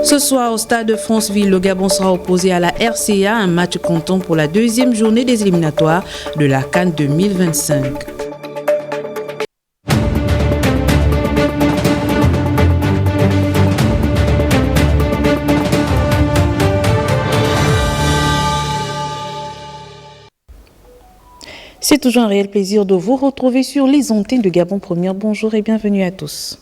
Ce soir, au stade de Franceville, le Gabon sera opposé à la RCA, un match comptant pour la deuxième journée des éliminatoires de la CAN 2025. C'est toujours un réel plaisir de vous retrouver sur les antennes de Gabon Première. Bonjour et bienvenue à tous.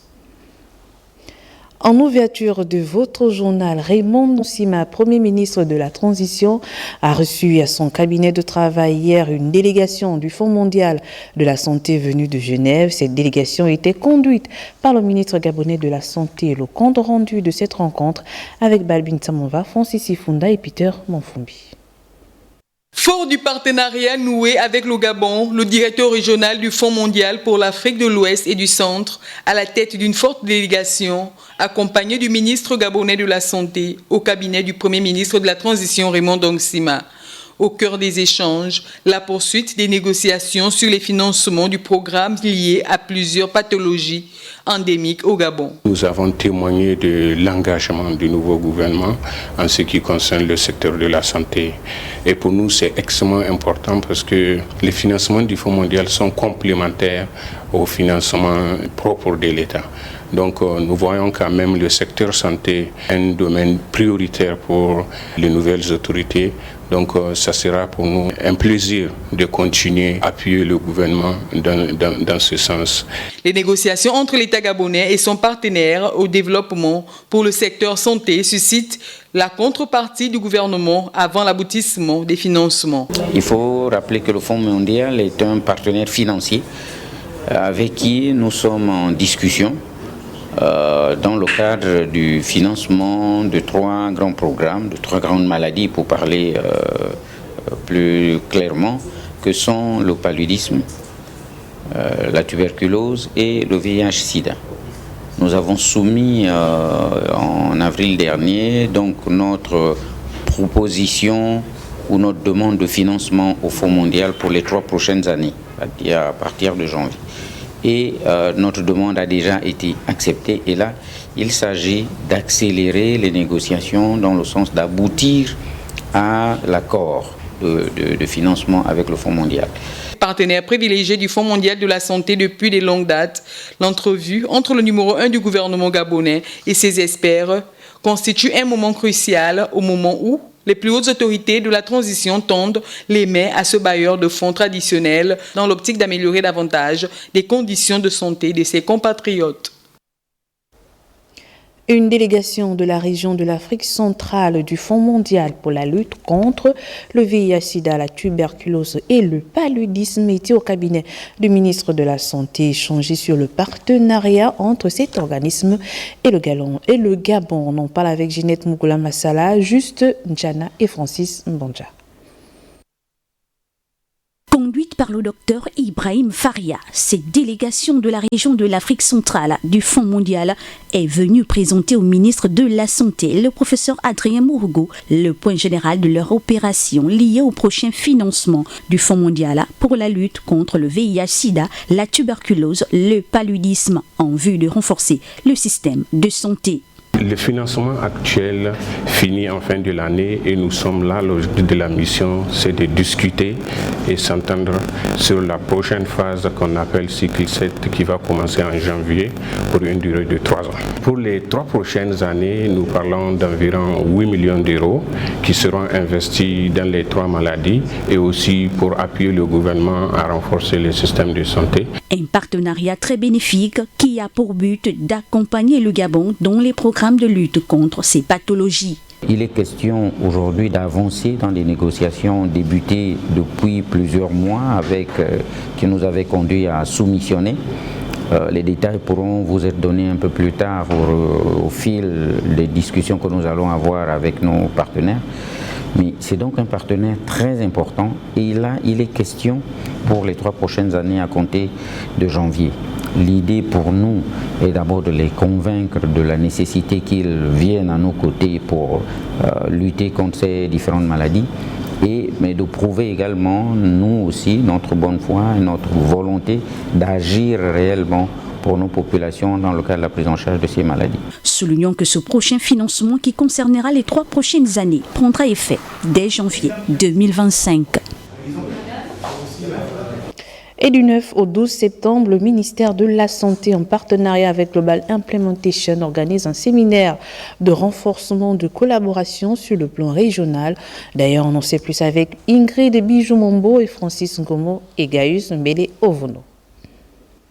En ouverture de votre journal, Raymond Nonsima, Premier ministre de la Transition, a reçu à son cabinet de travail hier une délégation du Fonds mondial de la santé venue de Genève. Cette délégation était conduite par le ministre gabonais de la Santé. Le compte rendu de cette rencontre avec Balbin Tsamonva, Francis Ifunda et Peter Monfumbi. Fort du partenariat noué avec le Gabon, le directeur régional du Fonds mondial pour l'Afrique de l'Ouest et du Centre, à la tête d'une forte délégation, accompagné du ministre gabonais de la Santé, au cabinet du Premier ministre de la Transition Raymond Nonsima. Au cœur des échanges, la poursuite des négociations sur les financements du programme lié à plusieurs pathologies endémiques au Gabon. Nous avons témoigné de l'engagement du nouveau gouvernement en ce qui concerne le secteur de la santé. Et pour nous, c'est extrêmement important parce que les financements du Fonds mondial sont complémentaires au financement propre de l'État. Donc nous voyons quand même le secteur santé un domaine prioritaire pour les nouvelles autorités. Donc ça sera pour nous un plaisir de continuer à appuyer le gouvernement dans ce sens. Les négociations entre l'État gabonais et son partenaire au développement pour le secteur santé suscitent la contrepartie du gouvernement avant l'aboutissement des financements. Il faut rappeler que le Fonds mondial est un partenaire financier avec qui nous sommes en discussion dans le cadre du financement de 3 grands programmes, de 3 grandes maladies pour parler plus clairement, que sont le paludisme, la tuberculose et le VIH-Sida. Nous avons soumis en avril dernier donc notre proposition ou notre demande de financement au Fonds mondial pour les 3 prochaines années, à partir de janvier. Et notre demande a déjà été acceptée. Et là, il s'agit d'accélérer les négociations dans le sens d'aboutir à l'accord de financement avec le Fonds mondial. Partenaire privilégié du Fonds mondial de la santé depuis de longues dates, l'entrevue entre le numéro 1 du gouvernement gabonais et ses experts constitue un moment crucial au moment où les plus hautes autorités de la transition tendent les mains à ce bailleur de fonds traditionnel dans l'optique d'améliorer davantage les conditions de santé de ses compatriotes. Une délégation de la région de l'Afrique centrale du Fonds mondial pour la lutte contre le VIH-Sida, la tuberculose et le paludisme était au cabinet du ministre de la Santé, échangé sur le partenariat entre cet organisme et le Gabon. On en parle avec Ginette Mougoula Massala, Juste Njana et Francis Mbanja. Conduite par le docteur Ibrahim Faria, cette délégation de la région de l'Afrique centrale du Fonds mondial est venue présenter au ministre de la Santé, le professeur Adrien Mourgo, le point général de leur opération liée au prochain financement du Fonds mondial pour la lutte contre le VIH-Sida, la tuberculose, le paludisme, en vue de renforcer le système de santé. Le financement actuel finit en fin de l'année et nous sommes là, l'objectif de la mission, c'est de discuter et s'entendre sur la prochaine phase qu'on appelle cycle 7 qui va commencer en janvier pour une durée de 3 ans. Pour les 3 prochaines années, nous parlons d'environ 8 millions d'euros qui seront investis dans les 3 maladies et aussi pour appuyer le gouvernement à renforcer le système de santé. Un partenariat très bénéfique qui a pour but d'accompagner le Gabon dans les programmes de lutte contre ces pathologies. Il est question aujourd'hui d'avancer dans les négociations débutées depuis plusieurs mois qui nous avaient conduit à soumissionner. Les détails pourront vous être donnés un peu plus tard au fil des discussions que nous allons avoir avec nos partenaires. Mais c'est donc un partenaire très important et là, il est question pour les 3 prochaines années à compter de janvier. L'idée pour nous est d'abord de les convaincre de la nécessité qu'ils viennent à nos côtés pour lutter contre ces différentes maladies, mais de prouver également, nous aussi, notre bonne foi et notre volonté d'agir réellement pour nos populations dans le cadre de la prise en charge de ces maladies. Soulignons que ce prochain financement qui concernera les 3 prochaines années prendra effet dès janvier 2025. Et du 9 au 12 septembre, le ministère de la Santé, en partenariat avec Global Implementation, organise un séminaire de renforcement de collaboration sur le plan régional. D'ailleurs, on en sait plus avec Ingrid Bijou-Mombo et Francis Ngomo et Gaius Mbele-Ovono.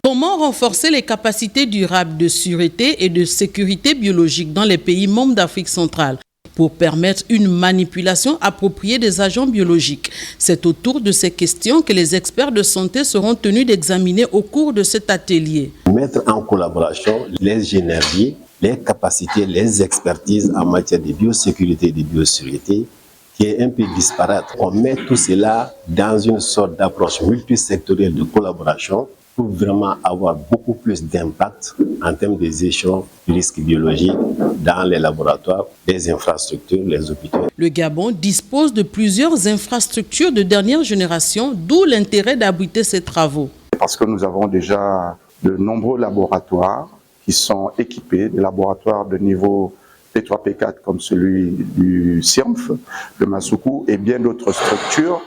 Comment renforcer les capacités durables de sûreté et de sécurité biologique dans les pays membres d'Afrique centrale pour permettre une manipulation appropriée des agents biologiques? C'est autour de ces questions que les experts de santé seront tenus d'examiner au cours de cet atelier. Mettre en collaboration les énergies, les capacités, les expertises en matière de biosécurité et de biossûreté qui est un peu disparate. On met tout cela dans une sorte d'approche multisectorielle de collaboration pour vraiment avoir beaucoup plus d'impact en termes de gestion du risque biologique dans les laboratoires, les infrastructures, les hôpitaux. Le Gabon dispose de plusieurs infrastructures de dernière génération, d'où l'intérêt d'abriter ces travaux. Parce que nous avons déjà de nombreux laboratoires qui sont équipés, des laboratoires de niveau P3, P4 comme celui du CIRMF, de Massoukou et bien d'autres structures.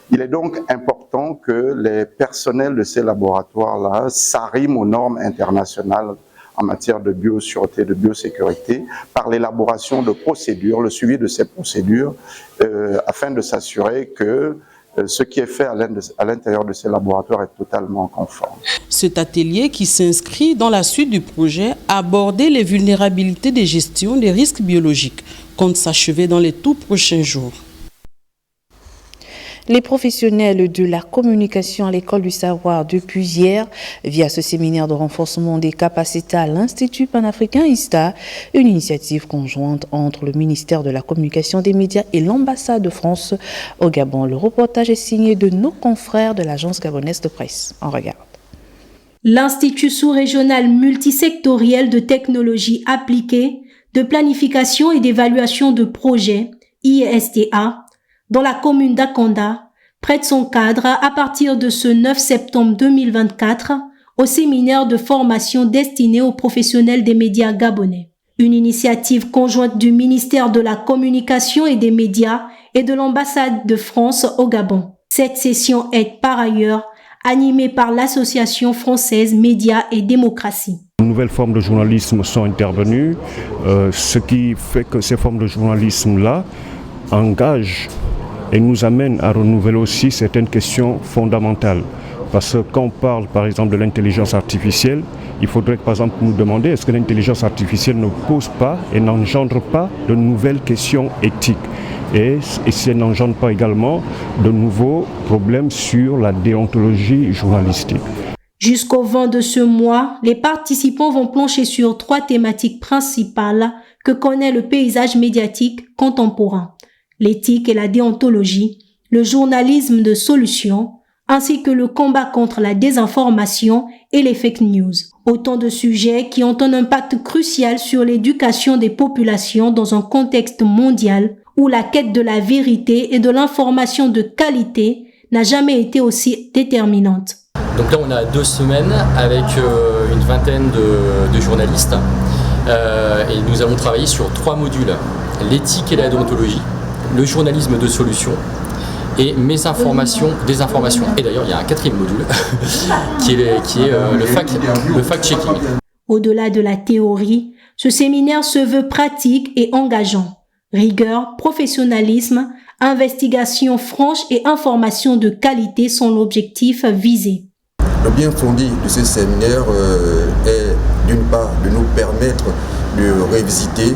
Il est donc important que les personnels de ces laboratoires-là s'arriment aux normes internationales en matière de biossûreté, de biosécurité, par l'élaboration de procédures, le suivi de ces procédures, afin de s'assurer que ce qui est fait à l'intérieur de ces laboratoires est totalement conforme. Cet atelier, qui s'inscrit dans la suite du projet, a abordé les vulnérabilités de gestion des risques biologiques, compte s'achever dans les tout prochains jours. Les professionnels de la communication à l'école du savoir depuis hier, via ce séminaire de renforcement des capacités à l'Institut panafricain ISTA, une initiative conjointe entre le ministère de la Communication des médias et l'ambassade de France au Gabon. Le reportage est signé de nos confrères de l'agence gabonaise de presse. On regarde. L'Institut sous-régional multisectoriel de technologie appliquée, de planification et d'évaluation de projets, ISTA, dans la commune d'Akonda, prête son cadre à partir de ce 9 septembre 2024 au séminaire de formation destiné aux professionnels des médias gabonais. Une initiative conjointe du ministère de la Communication et des médias et de l'ambassade de France au Gabon. Cette session est par ailleurs animée par l'association française Médias et Démocratie. De nouvelles formes de journalisme sont intervenues, ce qui fait que ces formes de journalisme-là engagent et nous amène à renouveler aussi certaines questions fondamentales. Parce que quand on parle par exemple de l'intelligence artificielle, il faudrait par exemple nous demander est-ce que l'intelligence artificielle ne pose pas et n'engendre pas de nouvelles questions éthiques et si elle n'engendre pas également de nouveaux problèmes sur la déontologie journalistique. Jusqu'au 20 de ce mois, les participants vont plancher sur 3 thématiques principales que connaît le paysage médiatique contemporain: l'éthique et la déontologie, le journalisme de solution, ainsi que le combat contre la désinformation et les fake news. Autant de sujets qui ont un impact crucial sur l'éducation des populations dans un contexte mondial où la quête de la vérité et de l'information de qualité n'a jamais été aussi déterminante. Donc là, on a 2 semaines avec une vingtaine de journalistes et nous avons travaillé sur 3 modules: l'éthique et la déontologie, le journalisme de solution et mésinformation, désinformation. Et d'ailleurs, il y a un 4e module qui est le fact-checking. Au-delà de la théorie, ce séminaire se veut pratique et engageant. Rigueur, professionnalisme, investigation franche et information de qualité sont l'objectif visé. Le bien fondé de ce séminaire est d'une part de nous permettre de revisiter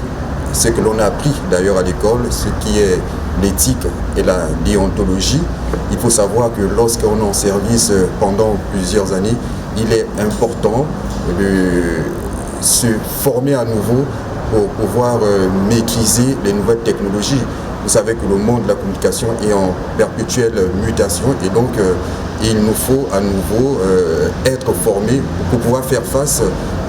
ce que l'on a appris d'ailleurs à l'école, ce qui est l'éthique et la déontologie. Il faut savoir que lorsqu'on est en service pendant plusieurs années, il est important de se former à nouveau pour pouvoir maîtriser les nouvelles technologies. Vous savez que le monde de la communication est en perpétuelle mutation et donc il nous faut à nouveau être formés pour pouvoir faire face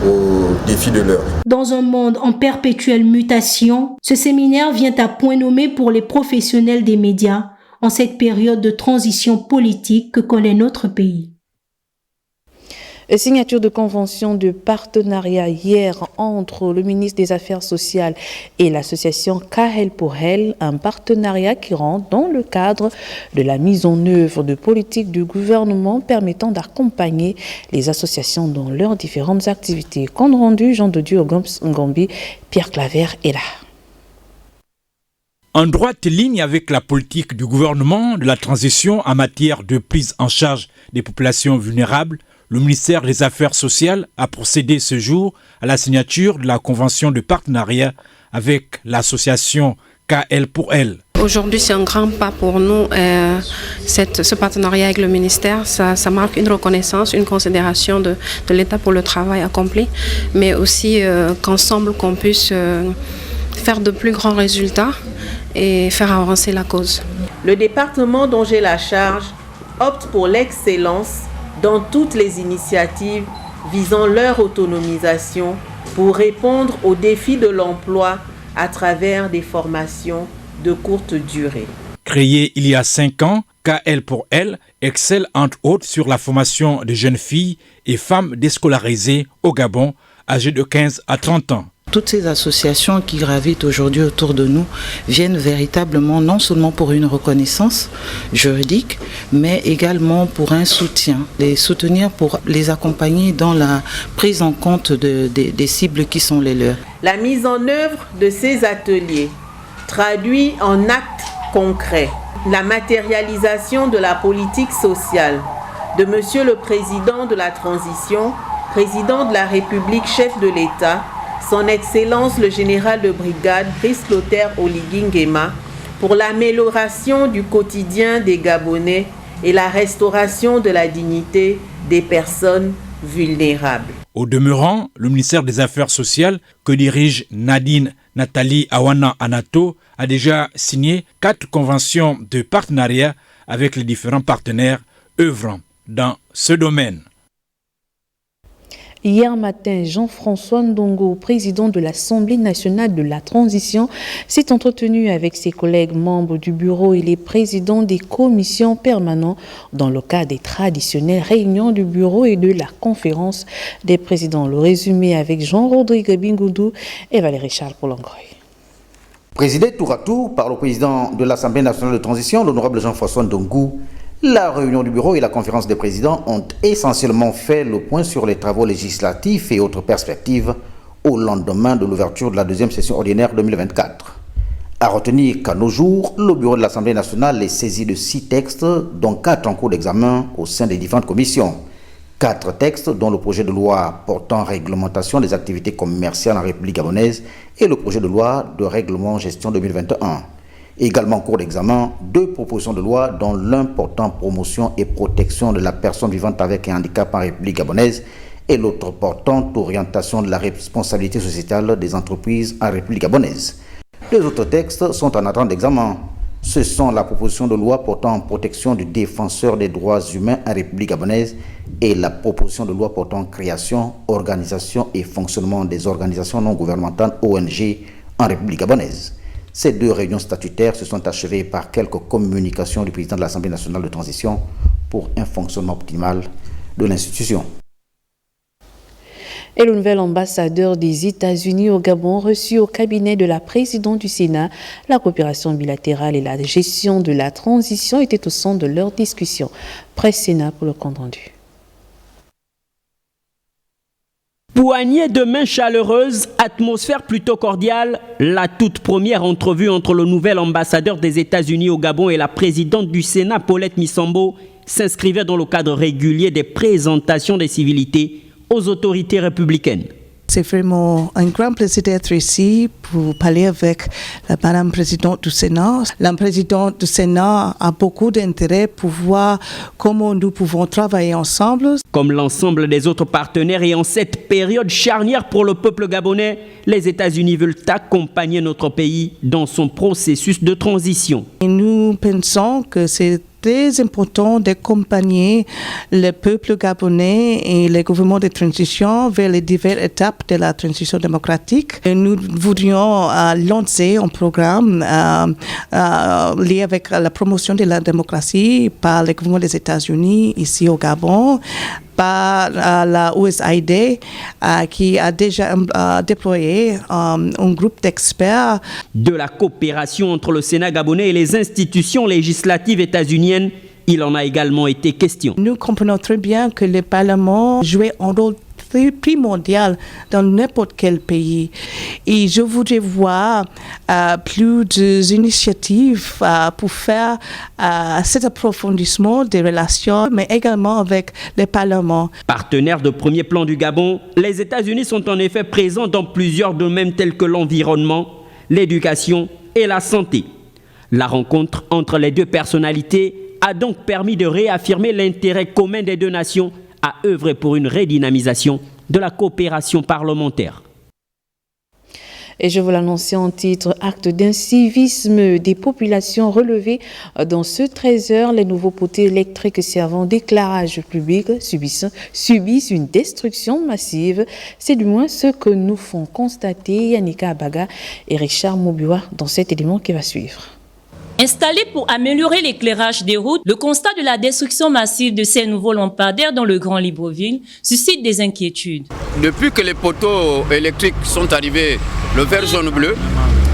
aux défis de l'heure. Dans un monde en perpétuelle mutation, ce séminaire vient à point nommé pour les professionnels des médias en cette période de transition politique que connaît notre pays. Signature de convention de partenariat hier entre le ministre des Affaires sociales et l'association KL pour elle, un partenariat qui rentre dans le cadre de la mise en œuvre de politiques du gouvernement permettant d'accompagner les associations dans leurs différentes activités. Compte rendu, Jean de Dieu Ngombi, Pierre Claver est là. En droite ligne avec la politique du gouvernement de la transition en matière de prise en charge des populations vulnérables, le ministère des Affaires sociales a procédé ce jour à la signature de la convention de partenariat avec l'association KL pour elle. Aujourd'hui, c'est un grand pas pour nous, ce partenariat avec le ministère. Ça marque une reconnaissance, une considération de l'État pour le travail accompli, mais aussi qu'ensemble, qu'on puisse faire de plus grands résultats et faire avancer la cause. Le département dont j'ai la charge opte pour l'excellence dans toutes les initiatives visant leur autonomisation pour répondre aux défis de l'emploi à travers des formations de courte durée. Créée il y a 5 ans, KL pour elle excelle entre autres sur la formation de jeunes filles et femmes déscolarisées au Gabon, âgées de 15 à 30 ans. Toutes ces associations qui gravitent aujourd'hui autour de nous viennent véritablement non seulement pour une reconnaissance juridique, mais également pour un soutien, les soutenir pour les accompagner dans la prise en compte des cibles qui sont les leurs. La mise en œuvre de ces ateliers traduit en actes concrets la matérialisation de la politique sociale de Monsieur le Président de la Transition, Président de la République, chef de l'État, Son Excellence le Général de Brigade Brice Clotaire Oligui Nguema, pour l'amélioration du quotidien des Gabonais et la restauration de la dignité des personnes vulnérables. Au demeurant, le ministère des Affaires sociales, que dirige Nadine Nathalie Awana Anato, a déjà signé 4 conventions de partenariat avec les différents partenaires œuvrant dans ce domaine. Hier matin, Jean-François Ndongo, président de l'Assemblée nationale de la transition, s'est entretenu avec ses collègues membres du bureau et les présidents des commissions permanentes dans le cadre des traditionnelles réunions du bureau et de la conférence des présidents. Le résumé avec Jean-Rodrigue Bingoudou et Valérie Charles Polangoy. Présidé tour à tour par le président de l'Assemblée nationale de transition, l'honorable Jean-François Ndongo, la réunion du bureau et la conférence des présidents ont essentiellement fait le point sur les travaux législatifs et autres perspectives au lendemain de l'ouverture de la deuxième session ordinaire 2024. À retenir qu'à nos jours, le bureau de l'Assemblée nationale est saisi de 6 textes, dont 4 en cours d'examen au sein des différentes commissions. 4 textes, dont le projet de loi portant réglementation des activités commerciales en République gabonaise et le projet de loi de règlement gestion 2021. Également en cours d'examen, 2 propositions de loi, dont l'un portant promotion et protection de la personne vivante avec un handicap en République gabonaise et l'autre portant orientation de la responsabilité sociétale des entreprises en République gabonaise. 2 autres textes sont en attente d'examen. Ce sont la proposition de loi portant protection du défenseur des droits humains en République gabonaise et la proposition de loi portant création, organisation et fonctionnement des organisations non gouvernementales ONG en République gabonaise. Ces 2 réunions statutaires se sont achevées par quelques communications du président de l'Assemblée nationale de transition pour un fonctionnement optimal de l'institution. Et le nouvel ambassadeur des États-Unis au Gabon reçu au cabinet de la présidente du Sénat, la coopération bilatérale et la gestion de la transition étaient au centre de leur discussion. Presse Sénat pour le compte rendu. Poignée de main chaleureuse, atmosphère plutôt cordiale, la toute première entrevue entre le nouvel ambassadeur des États-Unis au Gabon et la présidente du Sénat, Paulette Missambo, s'inscrivait dans le cadre régulier des présentations des civilités aux autorités républicaines. C'est vraiment un grand plaisir d'être ici pour parler avec la Madame Présidente du Sénat. La Présidente du Sénat a beaucoup d'intérêt pour voir comment nous pouvons travailler ensemble. Comme l'ensemble des autres partenaires et en cette période charnière pour le peuple gabonais, les États-Unis veulent accompagner notre pays dans son processus de transition. Et nous pensons que c'est très important d'accompagner le peuple gabonais et le gouvernement de transition vers les diverses étapes de la transition démocratique. Et nous voudrions lancer un programme lié avec la promotion de la démocratie par le gouvernement des États-Unis ici au Gabon, par la USAID qui a déjà déployé un groupe d'experts. De la coopération entre le Sénat gabonais et les institutions législatives états-uniennes, il en a également été question. Nous comprenons très bien que le Parlement jouait un rôle primordial dans n'importe quel pays. Et je voudrais voir plus d'initiatives pour faire cet approfondissement des relations, mais également avec le Parlement. Partenaires de premier plan du Gabon, les États-Unis sont en effet présents dans plusieurs domaines tels que l'environnement, l'éducation et la santé. La rencontre entre les deux personnalités a donc permis de réaffirmer l'intérêt commun des deux nations à œuvrer pour une redynamisation de la coopération parlementaire. Et je vous l'annonçais en titre, acte d'incivisme des populations relevées dans ce 13h. Les nouveaux poteaux électriques servant d'éclairage public subissent une destruction massive. C'est du moins ce que nous font constater Yannicka Abaga et Richard Mobiwa dans cet élément qui va suivre. Installés pour améliorer l'éclairage des routes, le constat de la destruction massive de ces nouveaux lampadaires dans le Grand Libreville suscite des inquiétudes. Depuis que les poteaux électriques sont arrivés, le vert, jaune, bleu,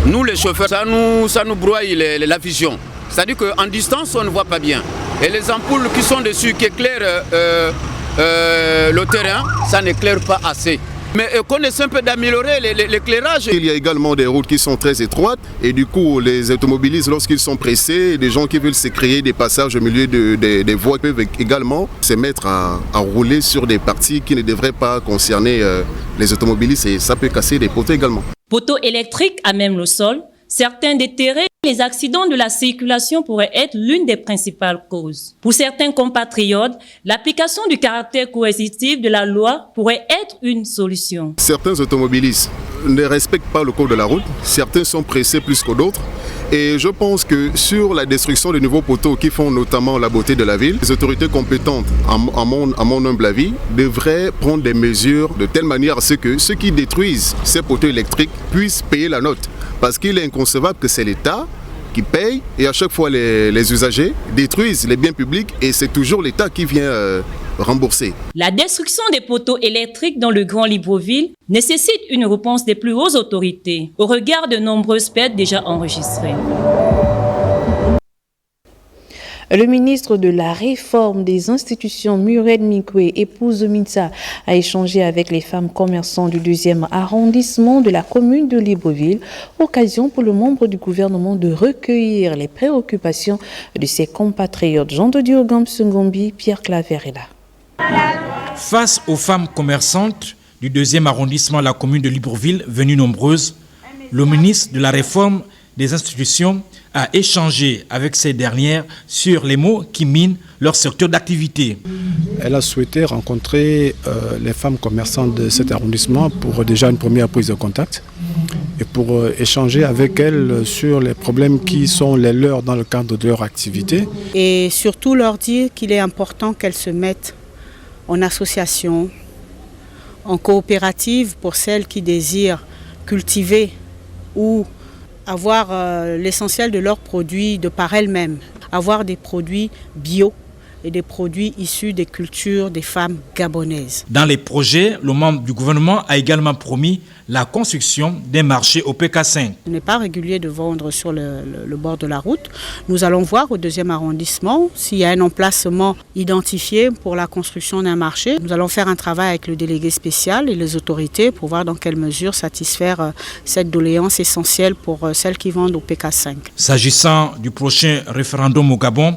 nous les chauffeurs, ça nous brouille la vision. C'est-à-dire qu'en distance, on ne voit pas bien. Et les ampoules qui sont dessus, qui éclairent le terrain, ça n'éclaire pas assez. Mais qu'on essaie un peu d'améliorer l'éclairage. Il y a également des routes qui sont très étroites et du coup les automobilistes, lorsqu'ils sont pressés, des gens qui veulent se créer des passages au milieu des voies peuvent également se mettre à rouler sur des parties qui ne devraient pas concerner les automobilistes et ça peut casser des poteaux également. Poteaux électriques à même le sol, certains déterrés, les accidents de la circulation pourraient être l'une des principales causes. Pour certains compatriotes, l'application du caractère coercitif de la loi pourrait être une solution. Certains automobilistes ne respectent pas le code de la route, certains sont pressés plus que d'autres. Et je pense que sur la destruction des nouveaux poteaux qui font notamment la beauté de la ville, les autorités compétentes, à mon humble avis, devraient prendre des mesures de telle manière à ce que ceux qui détruisent ces poteaux électriques puissent payer la note. Parce qu'il est inconcevable que c'est l'État qui paye et à chaque fois les usagers détruisent les biens publics et c'est toujours l'État qui vient rembourser. La destruction des poteaux électriques dans le Grand Libreville nécessite une réponse des plus hautes autorités au regard de nombreuses pertes déjà enregistrées. Le ministre de la Réforme des institutions, Muriel Mikwe, épouse Minsa, a échangé avec les femmes commerçantes du 2e arrondissement de la commune de Libreville, occasion pour le membre du gouvernement de recueillir les préoccupations de ses compatriotes. Jean de Dieu Gamsungombi, Pierre Claverella. Face aux femmes commerçantes du 2e arrondissement de la commune de Libreville, venues nombreuses, le ministre de la Réforme des institutions a échangé avec ces dernières sur les maux qui minent leur secteur d'activité. Elle a souhaité rencontrer les femmes commerçantes de cet arrondissement pour déjà une première prise de contact et pour échanger avec elles sur les problèmes qui sont les leurs dans le cadre de leur activité. Et surtout leur dire qu'il est important qu'elles se mettent en association, en coopérative pour celles qui désirent cultiver ou avoir l'essentiel de leurs produits de par elles-mêmes, avoir des produits bio et des produits issus des cultures des femmes gabonaises. Dans les projets, le membre du gouvernement a également promis la construction d'un marché au PK5. Ce n'est pas régulier de vendre sur le bord de la route. Nous allons voir au 2e arrondissement s'il y a un emplacement identifié pour la construction d'un marché. Nous allons faire un travail avec le délégué spécial et les autorités pour voir dans quelle mesure satisfaire cette doléance essentielle pour celles qui vendent au PK5. S'agissant du prochain référendum au Gabon,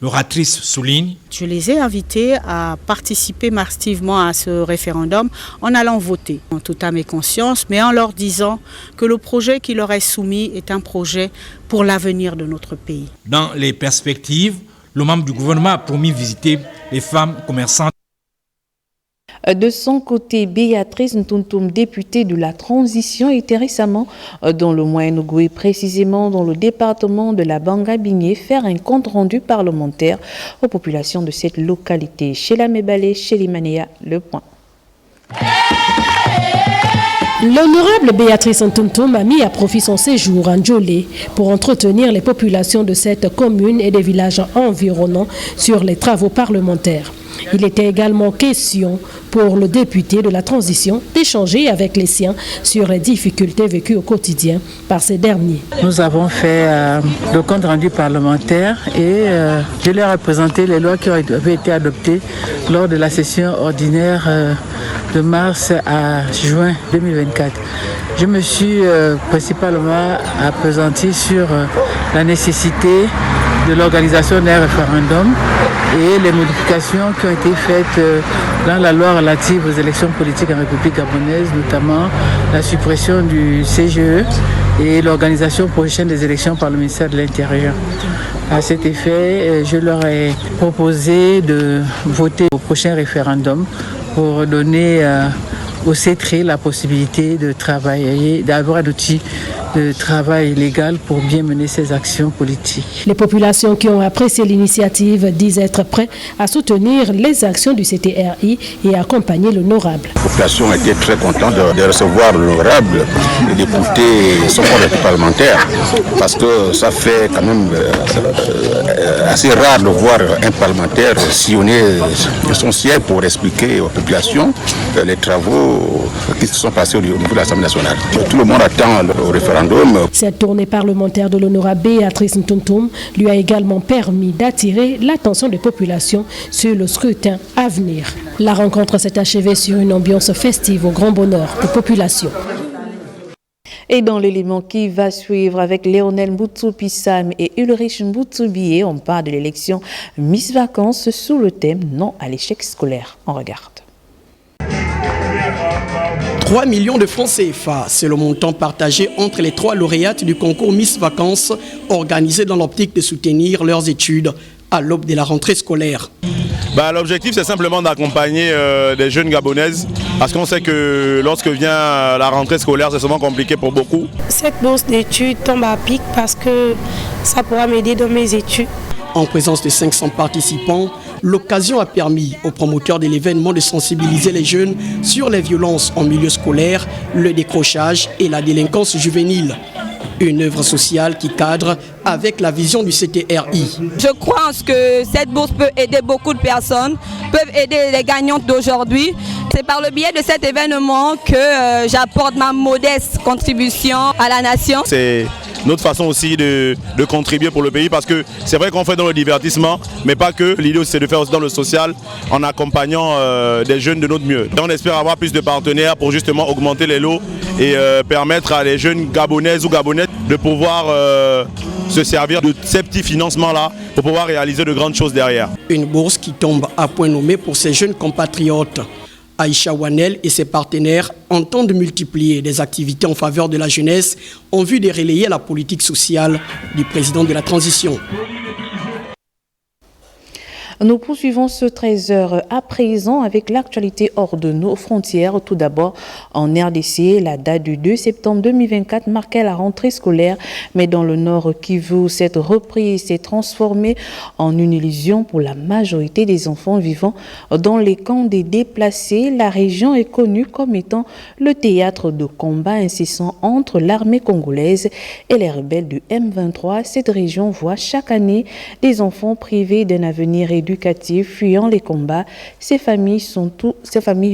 l'oratrice souligne. Je les ai invités à participer massivement à ce référendum en allant voter, en toute âme et conscience, mais en leur disant que le projet qui leur est soumis est un projet pour l'avenir de notre pays. Dans les perspectives, le membre du gouvernement a promis visiter les femmes commerçantes. De son côté, Béatrice Ntuntum, députée de la transition, était récemment dans le Moyen-Ogooué, précisément dans le département de la Banga-Bigné, faire un compte-rendu parlementaire aux populations de cette localité. Chez la Mébalé, chez les Manéa, le point. L'honorable Béatrice Ntuntum a mis à profit son séjour en Djolé pour entretenir les populations de cette commune et des villages environnants sur les travaux parlementaires. Il était également question pour le député de la transition d'échanger avec les siens sur les difficultés vécues au quotidien par ces derniers. Nous avons fait le compte rendu parlementaire et je leur ai présenté les lois qui avaient été adoptées lors de la session ordinaire de mars à juin 2024. Je me suis principalement appesanti sur la nécessité de l'organisation d'un référendum et les modifications qui ont été faites dans la loi relative aux élections politiques en République gabonaise, notamment la suppression du CGE et l'organisation prochaine des élections par le ministère de l'Intérieur. À cet effet, je leur ai proposé de voter au prochain référendum pour donner au CETRE la possibilité de travailler, d'avoir un outil de travail légal pour bien mener ses actions politiques. Les populations qui ont apprécié l'initiative disent être prêtes à soutenir les actions du CTRI et accompagner l'honorable. La population a été très contente de recevoir l'honorable et d'écouter son corps parlementaire parce que ça fait quand même assez rare de voir un parlementaire sillonner son siège pour expliquer aux populations les travaux qui se sont passés au niveau de l'Assemblée nationale. Tout le monde attend le référendum. Cette tournée parlementaire de l'honorable Béatrice Ntuntum lui a également permis d'attirer l'attention des populations sur le scrutin à venir. La rencontre s'est achevée sur une ambiance festive au grand bonheur des populations. Et dans l'élément qui va suivre avec Léonel Mboutsou-Pissam et Ulrich Mboutsou-Bié, on parle de l'élection Miss Vacances sous le thème « Non à l'échec scolaire ». On regarde. 3 millions de francs CFA, c'est le montant partagé entre les 3 lauréates du concours Miss Vacances organisé dans l'optique de soutenir leurs études à l'aube de la rentrée scolaire. L'objectif, c'est simplement d'accompagner des jeunes gabonaises parce qu'on sait que lorsque vient la rentrée scolaire, c'est souvent compliqué pour beaucoup. Cette bourse d'études tombe à pic parce que ça pourra m'aider dans mes études. En présence de 500 participants, l'occasion a permis aux promoteurs de l'événement de sensibiliser les jeunes sur les violences en milieu scolaire, le décrochage et la délinquance juvénile. Une œuvre sociale qui cadre avec la vision du CTRI. Je crois en ce que cette bourse peut aider beaucoup de personnes, peuvent aider les gagnantes d'aujourd'hui. C'est par le biais de cet événement que j'apporte ma modeste contribution à la nation. C'est notre façon aussi de contribuer pour le pays parce que c'est vrai qu'on fait dans le divertissement, mais pas que. L'idée aussi c'est de faire aussi dans le social en accompagnant des jeunes de notre mieux. Et on espère avoir plus de partenaires pour justement augmenter les lots et permettre à les jeunes gabonaises ou gabonais de pouvoir se servir de ces petits financements-là pour pouvoir réaliser de grandes choses derrière. Une bourse qui tombe à point nommé pour ses jeunes compatriotes. Aïcha Wanel et ses partenaires entendent multiplier des activités en faveur de la jeunesse en vue de relayer la politique sociale du président de la transition. Nous poursuivons ce 13h à présent avec l'actualité hors de nos frontières. Tout d'abord, en RDC, la date du 2 septembre 2024 marquait la rentrée scolaire, mais dans le nord Kivu, cette reprise s'est transformée en une illusion pour la majorité des enfants vivant dans les camps des déplacés. La région est connue comme étant le théâtre de combats incessants entre l'armée congolaise et les rebelles du M23. Cette région voit chaque année des enfants privés d'un avenir éducatif, fuyant les combats. Ces familles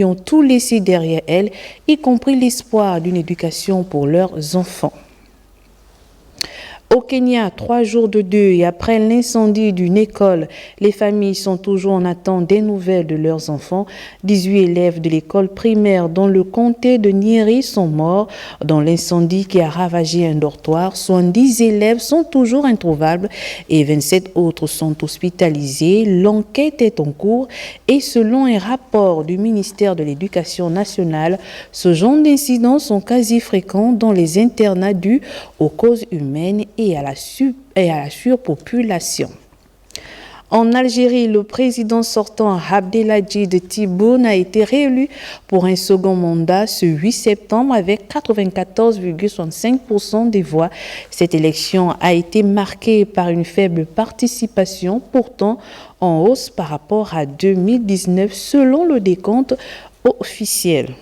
ont tout laissé derrière elles, y compris l'espoir d'une éducation pour leurs enfants. Au Kenya, 3 jours de deuil après l'incendie d'une école. Les familles sont toujours en attente des nouvelles de leurs enfants. 18 élèves de l'école primaire dans le comté de Nyeri sont morts dans l'incendie qui a ravagé un dortoir. 70 élèves sont toujours introuvables et 27 autres sont hospitalisés. L'enquête est en cours et selon un rapport du ministère de l'Éducation nationale, ce genre d'incidents sont quasi fréquents dans les internats dus aux causes humaines et à la surpopulation. En Algérie, le président sortant Abdelmadjid Tebboune a été réélu pour un second mandat ce 8 septembre avec 94,65% des voix. Cette élection a été marquée par une faible participation, pourtant en hausse par rapport à 2019 selon le décompte officiel.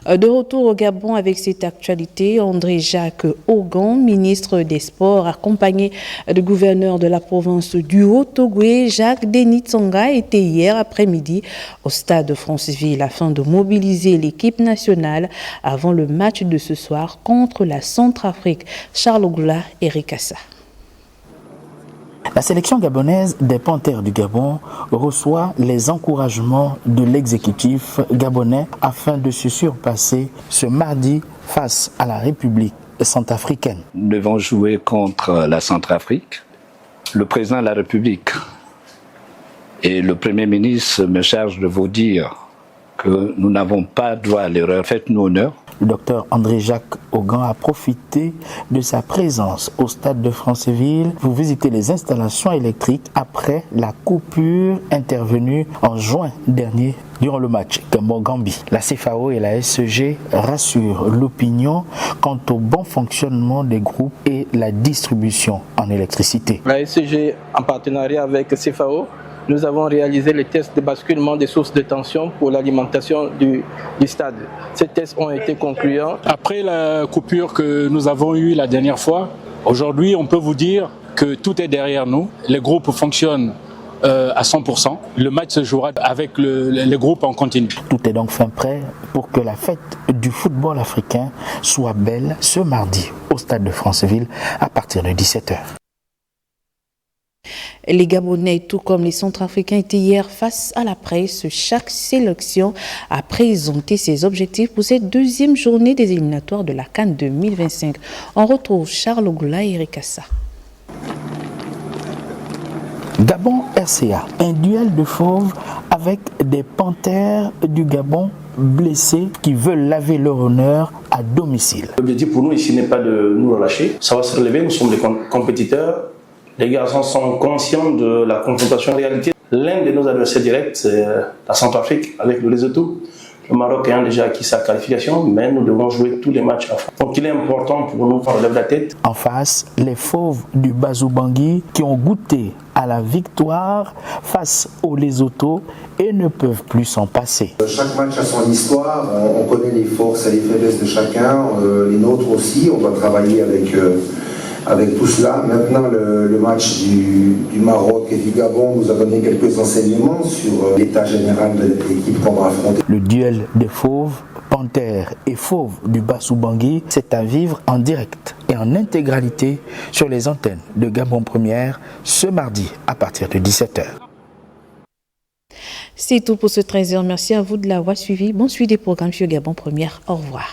De retour au Gabon avec cette actualité, André-Jacques Ogan, ministre des Sports, accompagné du gouverneur de la province du Haut-Ogooué, Jacques Denis Tsonga, était hier après-midi au stade de Franceville afin de mobiliser l'équipe nationale avant le match de ce soir contre la Centrafrique. Charles Ogoula et Rikassa. La sélection gabonaise des Panthères du Gabon reçoit les encouragements de l'exécutif gabonais afin de se surpasser ce mardi face à la République centrafricaine. Nous devons jouer contre la Centrafrique. Le président de la République et le Premier ministre me chargent de vous dire que nous n'avons pas droit à l'erreur. Faites-nous honneur. Le docteur André-Jacques Ogan a profité de sa présence au stade de Franceville pour visiter les installations électriques après la coupure intervenue en juin dernier durant le match Gabon-Gambie. La CFAO et la SEG rassurent l'opinion quant au bon fonctionnement des groupes et la distribution en électricité. La SEG, en partenariat avec CFAO, nous avons réalisé les tests de basculement des sources de tension pour l'alimentation du stade. Ces tests ont été concluants. Après la coupure que nous avons eue la dernière fois, aujourd'hui on peut vous dire que tout est derrière nous. Les groupes fonctionnent à 100%. Le match se jouera avec les groupes en continu. Tout est donc fin prêt pour que la fête du football africain soit belle ce mardi au stade de Franceville à partir de 17h. Les Gabonais, tout comme les Centrafricains, étaient hier face à la presse. Chaque sélection a présenté ses objectifs pour cette deuxième journée des éliminatoires de la CAN 2025. On retrouve Charles Ogoula et Rikassa. Gabon RCA, un duel de fauves avec des Panthères du Gabon blessés qui veulent laver leur honneur à domicile. L'objectif pour nous ici n'est pas de nous relâcher, ça va se relever, nous sommes des compétiteurs. Les garçons sont conscients de la confrontation en réalité. L'un de nos adversaires directs, c'est la Centrafrique avec le Lesotho. Le Maroc ayant déjà acquis sa qualification, mais nous devons jouer tous les matchs en France. Donc il est important pour nous qu'on relève la tête. En face, les fauves du Bazou-Bangui qui ont goûté à la victoire face au Lesotho et ne peuvent plus s'en passer. Chaque match a son histoire, on connaît les forces et les faiblesses de chacun, les nôtres aussi, on va travailler avec tout cela. Maintenant, le match du Maroc et du Gabon nous a donné quelques enseignements sur l'état général de l'équipe qu'on va affronter. Le duel des fauves, Panthères et fauves du Bazou-Bangui, c'est à vivre en direct et en intégralité sur les antennes de Gabon Première ce mardi à partir de 17h. C'est tout pour ce 13h. Merci à vous de l'avoir suivi. Bon suivi des programmes sur Gabon Première. Au revoir.